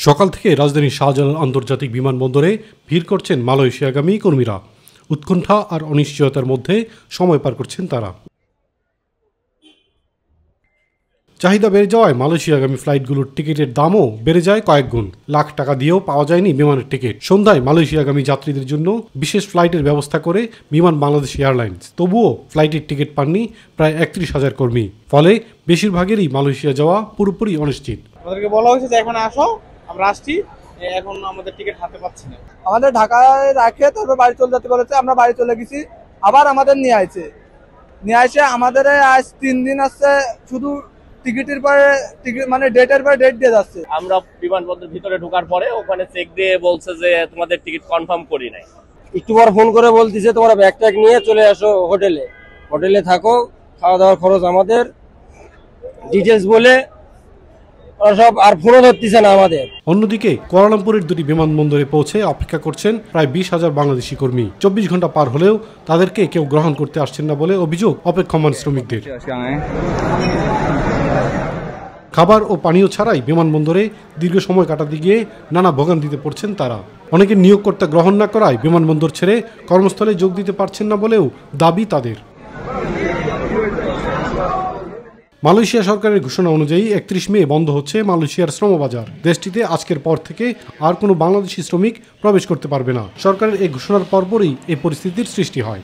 সকাল থেকে রাজধানীর শাহজালাল আন্তর্জাতিক বিমানবন্দরে ভিড় করছেন মালয়েশিয়াগামী কর্মীরা। উৎকণ্ঠা আর অনিশ্চয়তার মধ্যে সময় পার করছেন তারা। চাহিদা বেড়ে যাওয়ায় মালয়েশিয়াগামী ফ্লাইটগুলোর টিকিটের দামও বেড়ে যায় কয়েক গুণ। লাখ টাকা দিয়েও পাওয়া যায়নি বিমানের টিকিট। সন্ধ্যায় মালয়েশিয়াগামী যাত্রীদের জন্য বিশেষ ফ্লাইটের ব্যবস্থা করে বিমান বাংলাদেশ এয়ারলাইন্স। তবুও ফ্লাইটের টিকিট পাননি প্রায় ৩১,০০০ কর্মী। ফলে বেশিরভাগেরই মালয়েশিয়া যাওয়া পুরোপুরি অনিশ্চিত। আমাদেরকে বলা হয়েছে যে এখন আসো, আমরা আসছি, এখন আমাদের টিকিট হাতে পাচ্ছি না। আমাদের ঢাকায় রাখে তারপর বাড়ি চলে যেতে বলেছে, আমরা বাড়ি চলে গেছি। আবার আমাদের নিয়ে আসে আমাদের আজ 3 দিন আসছে, শুধু টিকিটের পরে টিকিট মানে ডেটের পরে ডেট দিয়ে যাচ্ছে। আমরা বিমানবন্দরের ভিতরে ঢোকার পরে ওখানে চেক দিয়ে বলছে যে তোমাদের টিকিট কনফার্ম করি নাই। একটু পর ফোন করে বলতেছে তোমরা ব্যাগ ট্যাগ নিয়ে চলে আসো হোটেলে থাকো, খাওয়া দাওয়ার খরচ আমাদের, ডিটেলস বলে সব আর ফোনও ধরতেছে না আমাদের। অন্যদিকে কুয়ালালামপুরের দুটি বিমানবন্দরে পৌঁছে অপেক্ষা করছেন প্রায় 20,000 বাংলাদেশি কর্মী। 24 ঘন্টা পার হলেও তাদেরকে কেউ গ্রহণ করতে আসছেন না বলে অভিযোগ অপেক্ষমান শ্রমিকদের। খাবার ও পানীয় ছাড়াই বিমানবন্দরে দীর্ঘ সময় কাটাতে গিয়ে নানা ভোগান্তিতে পড়ছেন তারা। অনেকে নিয়োগকর্তা গ্রহণ না করায় বিমানবন্দর ছেড়ে কর্মস্থলে যোগ দিতে পারছেন না বলেও দাবি তাদের। মালয়েশিয়া সরকারের ঘোষণা অনুযায়ী 31 মে বন্ধ হচ্ছে মালয়েশিয়ার শ্রমবাজার। দেশটিতে আজকের পর থেকে আর কোনো বাংলাদেশি শ্রমিক প্রবেশ করতে পারবে না। সরকারের এই ঘোষণার পরপরই এই পরিস্থিতির সৃষ্টি হয়।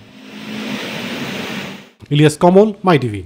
ইলিয়াস কমল, মাই টিভি।